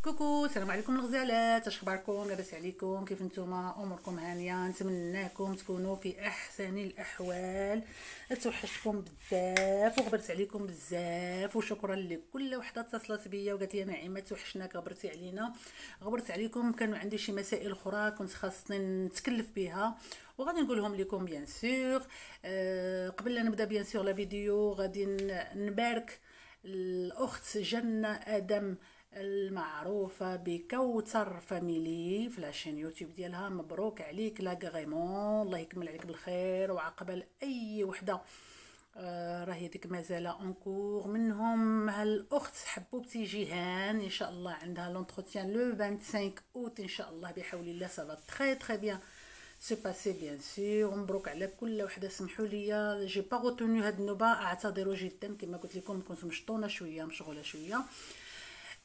كوكو، السلام عليكم الغزالات. اش اخباركم؟ لاباس عليكم؟ كيف نتوما؟ اموركم هانيه؟ نتمناكم تكونوا في احسن الاحوال. توحشتكم بزاف وغبرت عليكم بزاف، وشكرا لكل وحده اتصلت بيا وقالت لي نعيمه توحشناك، غبرتي علينا. غبرت عليكم، كانوا عندي شي مسائل اخرى كنت خاصني نتكلف بها وغادي نقولهم لكم بيان سور. قبل لا نبدا بيان سور لا فيديو غادي نبارك الاخت جنة ادم المعروفة بكوثر فاميلي في لاشين يوتيوب ديالها. مبروك عليك لا غريمون، الله يكمل عليك بالخير وعقبال اي وحده. راهي ديك مازال اونكور منهم هالاخت حبوبتي جيهان، ان شاء الله عندها لونتروتيان لو 25 اوت ان شاء الله بحول الله. سافا تري تري بيان سي باسي بيان سور. مبروك على كل وحده. سمحوا لي جي با غوتوني هاد النوبه، اعتذر جدا كما قلت لكم كنت مشطونه شويه مشغوله شويه.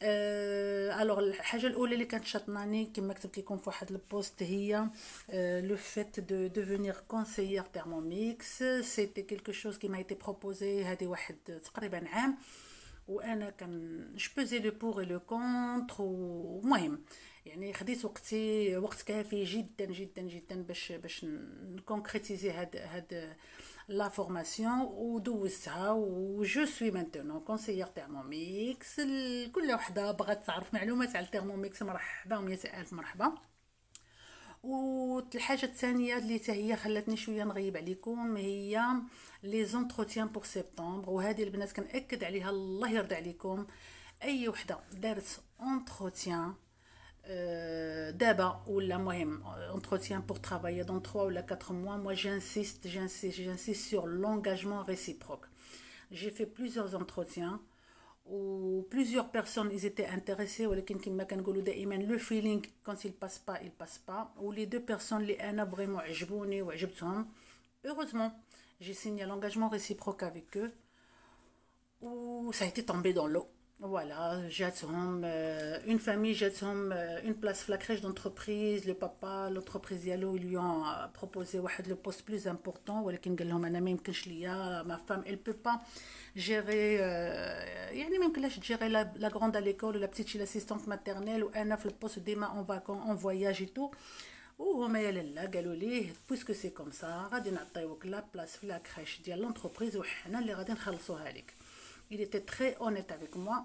الوغ الحاجه الاولى اللي كانت شطناني كما كتبت لكم في واحد البوست هي لو فيت دو ديفونير كونسيير تhermomix. سيتي كيلكو شوز كي ما ايتي بروبوزي هذه واحد تقريبا عام، وانا جبوزي لو بور لو كونتر. ومهم يعني خديت وقت كافي جدا جدا جدا باش نكونكريتيزي هاد لا فورماسيون ودوزتها. و جو سوي مانتونون كونسيير تhermomix. كل وحده بغات تعرف معلومات على التhermomix مرحبا و100 الف مرحبا. والحاجه الثانيه اللي حتى هي خلاتني شويه نغيب عليكم هي لي زونتروتيان بور سبتمبر، وهذه البنات كنأكد عليها الله يرضي عليكم. اي وحده دارت اونتروتيان دابا ولا مهم entretien pour travailler dans 3 ou 4 mois, moi j'insiste sur l'engagement réciproque. J'ai fait plusieurs entretiens où plusieurs personnes ils étaient intéressées, ولكن كما كنقولوا دائما le feeling quand il passe pas. ou les deux personnes اللي انا vraiment عجبوني وعجبتهم heureusement j'ai signé l'engagement réciproque avec eux ou ça a été tombé dans l'eau. Voilà, جاتهم une famille, جاتهم une place في la crèche d'entreprise. le papa l'entreprise ديالو lui ont proposé واحد le poste plus important، ولكن قال لهم انا ما يمكنش ليا ma femme elle peut pas gérer يعني ما يمكنلاش تجيري la grande à l'école ou la petite chez l'assistante maternelle، وانا في البوست ديما en vacances en voyage et tout. وهما يا لالا قالوا ليه بويسكو سي كوم سا غادي نعطيوك لا بلاص في لا كريش ديال لونتربريز وحنا اللي غادي نخلصوها لك. Il était très honnête avec moi.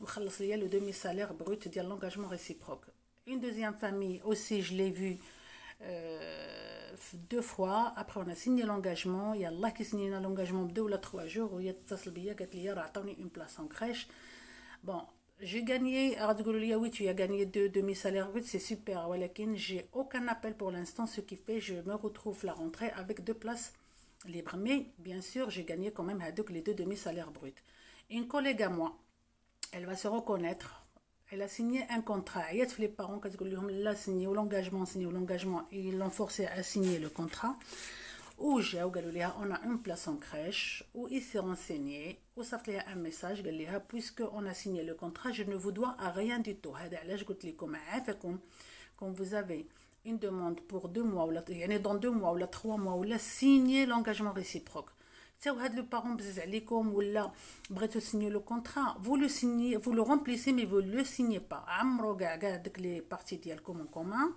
وخلص ليا لو demi salaire brut ديال l'engagement réciproque. Une deuxième famille aussi je l'ai vu deux fois. Après on a signé l'engagement. يلاه كي سنينا l'engagement بدو ولا 3 jours وهي تتصل بيا قالت لي راه عطاوني une place en crèche. Bon, j'ai gagné, غتقولوا لي oui tu as gagné 2 demi salaires brut, c'est super, ولكن j'ai aucun appel pour l'instant, ce qui fait je me retrouve la rentrée avec 2 places libres. Mais bien sûr j'ai gagné quand même هذوك les 2 demi salaires brut. Une collègue à moi, elle va se reconnaître. Elle a signé un contrat. عيات في les parents كتقول لهم لا سنيو l'engagement. Ils l'ont forcé à signer le contrat. وجاو قالوا لها on a une place en crèche. و il s'est renseigné وصيفط لها un message قال لها puisque on a signé le contrat je ne vous dois à rien du tout. هذا علاش قلت لكم عافاكم quand vous avez une demande pour 2 mois ولا يعني dans 2 mois ولا 3 mois ولا signer l'engagement réciproque. تاو هاد لو بارون بزز عليكم ولا بغيتو سينيو لو كونطرا vous le signez, vous le remplissez mais vous le signez pas. عمرو كاع داك لي بارتي ديالكم en commun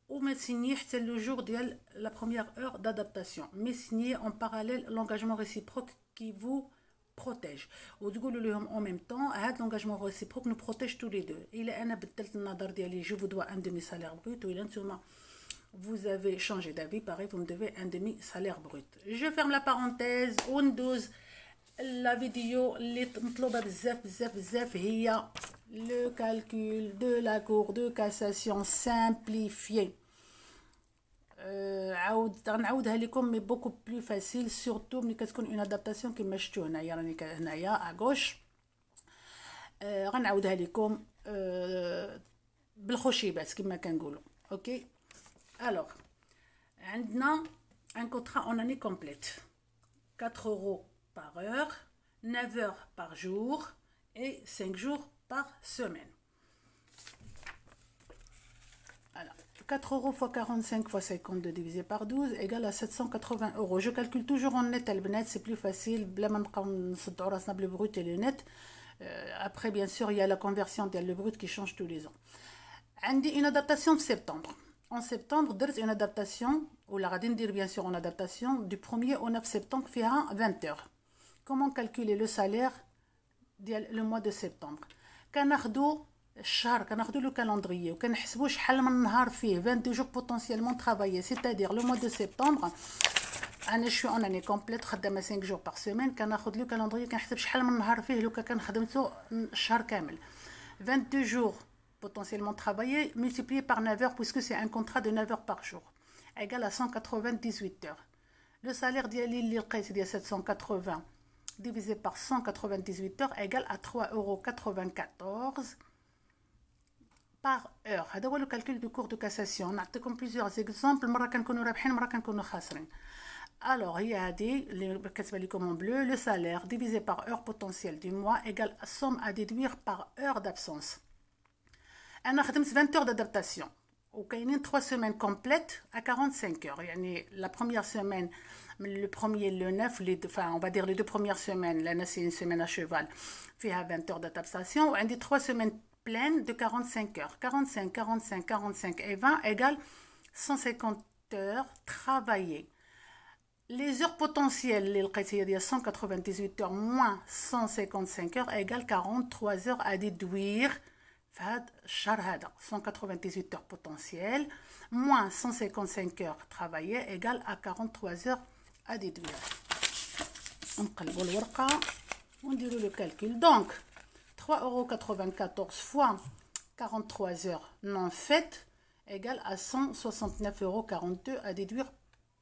وما تسيني حتى لو جور ديال لا بروميير اور d'adaptation. mais signez en parallèle l'engagement réciproque qui vous protège. وتقولوا لهم en même temps هاد l'engagement réciproque nous protège tous les deux. الا انا بدلت النظر ديالي je vous dois un demi salaire brut ولا نتوما vous avez changé d'avis, pareil, vous me devez un demi-salaire brut. Je ferme la parenthèse. وندوز la vidéo اللي مطلوبة بزاف هي le calcul de la cour de cassation simplifié. غنعاودها لكم مي بوكو بلو فاسيل سورتو ملي كتكون اون ادابتاسيون كما شفتوا هنايا راني هنايا اغوش. غنعاودها لكم بالخشيبات كما كنقولوا. اوكي. Alors, عندنا un contrat en année complète. 4 euros par heure, 9 heures par jour et 5 jours par semaine. Alors, 4 euros fois 45 fois 52 divisé par 12 égale à 780 euros. Je calcule toujours en net, c'est plus facile. بلا ما نبقاو نصدعوا راسنا بالبروت et le net. Après, bien sûr, il y a la conversion de le brut qui change tous les ans. عندي une adaptation de septembre. En septembre, درت une adaptation, ou la غادي ندير bien sûr une adaptation, du 1er au 9 septembre, فيها 20 heures. Comment calculer le salaire ديال le mois de septembre? كناخدو الشهر، كناخدو لو calendrier وكنحسبوا شحال من نهار فيه 22 jours potentiellement travaillés, c'est-à-dire le mois de septembre. انا شو en année complète خدامه 5 jours par semaine. كناخد لو calendrier كنحسب شحال من نهار فيه لو كان خدمته الشهر كامل. 22 jours potentiellement travaillés multiplié par 9 heures, puisque c'est un contrat de 9 heures par jour, égale à 198 heures. Le salaire ديالي اللي لقيت ديال 780 divisé par 198 heures égale à 3,94 € par heure. هذا هو le calcul du cours de cassation. نعطيكم plusieurs exemples، مرة كنكونوا رابحين مرة كنكونوا خاسرين. Alors, il y a dit, en bleu, le salaire divisé par heure potentielle du mois égale à somme à déduire par heure d'absence. On a 20 heures d'adaptation. Ou qu'il y a 3 semaines complètes à 45 heures. Yani, la première semaine, le premier, le 9, enfin, on va dire les 2 premières semaines, là, c'est une semaine à cheval, fait à 20 heures d'adaptation. On a 3 semaines pleines de 45 heures. 45, 45, 45 et 20 égale 150 heures travaillées. Les heures potentielles, il y a 198 heures moins 155 heures égale 43 heures à déduire. 198 heures potentielles moins 155 heures travaillées égale à 43 heures à déduire. On نقلبوا الورقة ونديروا le calcul. Donc 3,94 € fois 43 heures non faites égale à 169,42 € à déduire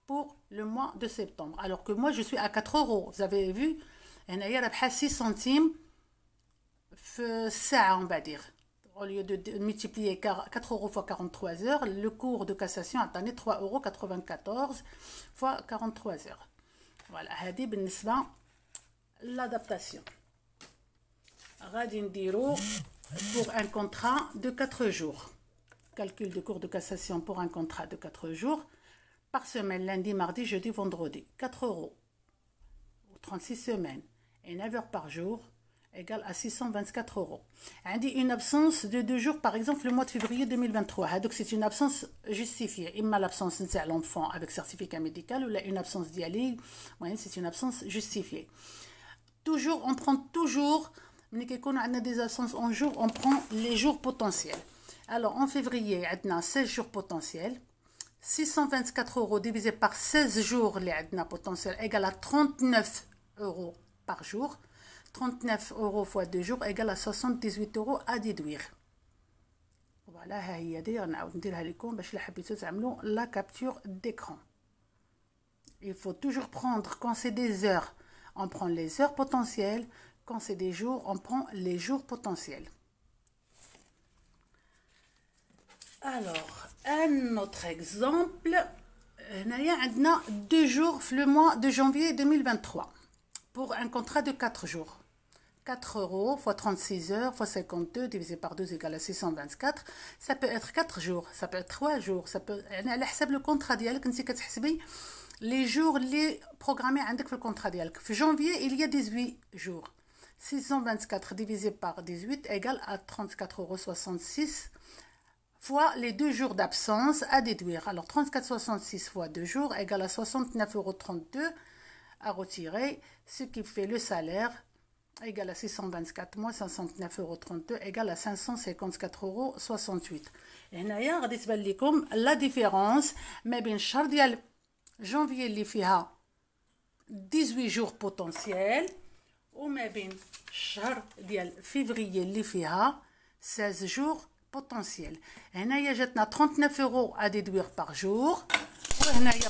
pour le mois de septembre. Alors que moi je suis à 4 €. Vous avez vu, il y a 6 centimes ça, on va dire. Au lieu de multiplier 4 € fois 43 heures, le cours de cassation a donné 3,94 € fois 43 heures. Voilà, هذه بالنسبة l'adaptation. غادي نديرو pour un contrat de 4 jours. Calcul de cours de cassation pour un contrat de 4 jours par semaine, lundi, mardi, jeudi, vendredi. 4 €. 36 semaines et 9 heures par jour égale à 624 €. On dit une absence de 2 jours, par exemple le mois de février 2023. Donc c'est une absence justifiée. Imma l'absence de l'enfant avec certificat médical ou une absence d'IALI, c'est une absence justifiée. Toujours, on prend toujours, quand on a des absences en jour, on prend les jours potentiels. Alors en février, on a 16 jours potentiels. 624 € divisé par 16 jours les potentiels égale à 39 € par jour. 39 € fois 2 jours égale à 78 € à déduire. Voilà, هي دي نعاود نديرها لكم باش اللي حبيتو تعملوا la capture d'écran. Il faut toujours prendre, quand c'est des heures, on prend les heures potentielles, quand c'est des jours, on prend les jours potentiels. Alors, un autre exemple, هنايا عندنا 2 jours le mois de janvier 2023 pour un contrat de 4 jours. 4 € fois 36 heures fois 52 divisé par 2 égale à 624. Ça peut être 4 jours, ça peut être 3 jours, ça peut... يعني على حسب le contrat ديالك انت كتحسبي les jours اللي programmés عندك في الكونترا ديالك. في janvier il y a 18 jours. 624 divisé par 18 égale à 34,66 € fois les 2 jours d'absence à déduire. Alors 34,66 fois 2 jours égale à 69,32 € à retirer, ce qui fait le salaire égale à 624 moins 69,32 € égale à 554,68 €. هنايا غادي تبان لكم لا ديفيرونس ما بين الشهر ديال جانفيي اللي فيها 18 جور بوتونسييل وما بين الشهر ديال فيفريي اللي فيها 16 جور بوتونسييل. هنايا جاتنا 39 € à déduire par jour وهنايا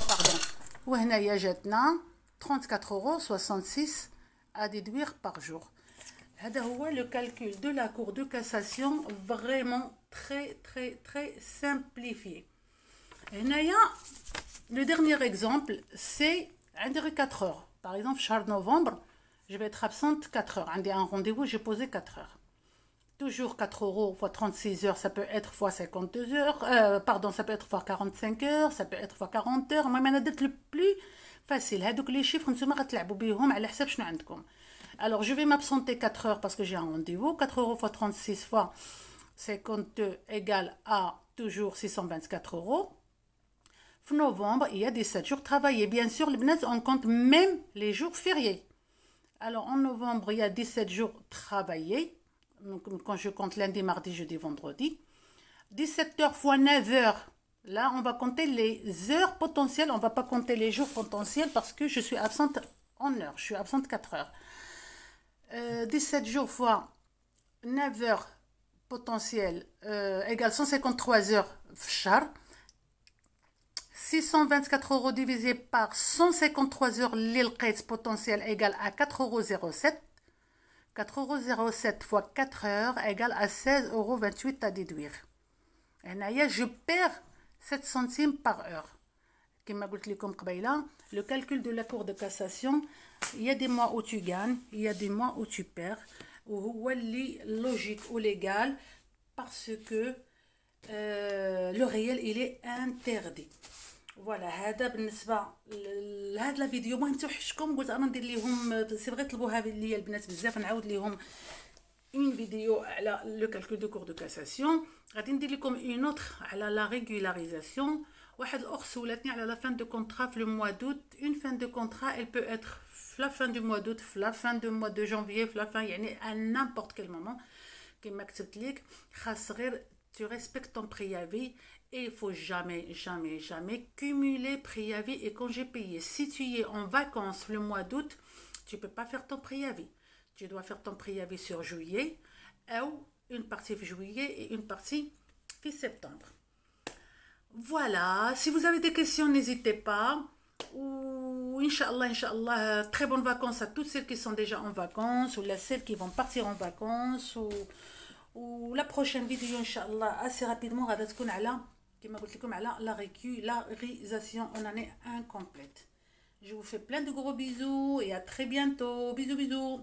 وهنايا جاتنا 34,66 € à déduire par jour. هذا هو le calcul de la Cour de cassation, vraiment très simplifié. هنايا le dernier exemple c'est عندي 4 heures. Par exemple شهر novembre je vais être absente 4 heures. عندي un rendez-vous, j'ai posé 4 heures. Toujours 4 € fois 36 heures, ça peut être fois 52 heures, pardon, ça peut être fois 45 heures, ça peut être fois 40 heures. Moi, je درت le plus facile. هادوك لي شيفر نتوما غتلعبوا بيهم على حساب شنو عندكم. Alors, je vais m'absenter 4 heures parce que j'ai un rendez-vous. 4 euros fois 36 fois 52 égale à toujours 624 euros. En novembre, il y a 17 jours travaillés. Bien sûr, les bnats, on compte même les jours fériés. Alors, en novembre, il y a 17 jours travaillés. Donc, quand je compte lundi, mardi, jeudi, vendredi. 17 heures fois 9 heures. Là, on va compter les heures potentielles. On ne va pas compter les jours potentiels parce que je suis absente en heures. Je suis absente 4 heures. 17 jours fois 9 heures potentielles égale 153 heures char. 624 euros divisé par 153 heures l'ilqet potentiel égale à 4,07 euros. 4,07 fois 4 heures égale à 16,28 euros à déduire. Et là, je perds 7 centimes par heure. Comme je l'ai dit, le calcul de la Cour de cassation, il y a des mois où tu gagnes, il y a des mois où tu perds. Ou logique ou légal parce que le réel il est interdit. فوالا هذا بالنسبه لهاد لا فيديو. المهم توحشكم، قلت انا ندير لهم سي فغي طلبوها ليا البنات بزاف، نعاود لهم اون فيديو على لو كالكول دو كور دو كاساسيون. غادي ندير لكم اون اوتر على لا ريغولاريزاسيون. واحد الاخت سولتني على لا فان دو كونطرا في لو موا دوت. اون فان دو كونطرا elle peut être في لا فان دو موا دوت، في لا فان دو موا دو جانفيي، في لا فان يعني à n'importe quel moment. كما كتبت لك خاص غير tu respectes ton préavis. Et il faut jamais cumuler préavis et congé payé. Si tu es en vacances le mois d'août, tu ne peux pas faire ton préavis. Tu dois faire ton préavis sur juillet, ou une partie en juillet et une partie en septembre. Voilà, si vous avez des questions, n'hésitez pas. Ou Inch'Allah, très bonnes vacances à toutes celles qui sont déjà en vacances, ou celles qui vont partir en vacances, ou la prochaine vidéo, Inch'Allah, assez rapidement, غادا تكون على كما قلت لكم على la régularisation en année incomplète. Je vous fais plein de gros bisous et à très bientôt. Bisous bisous.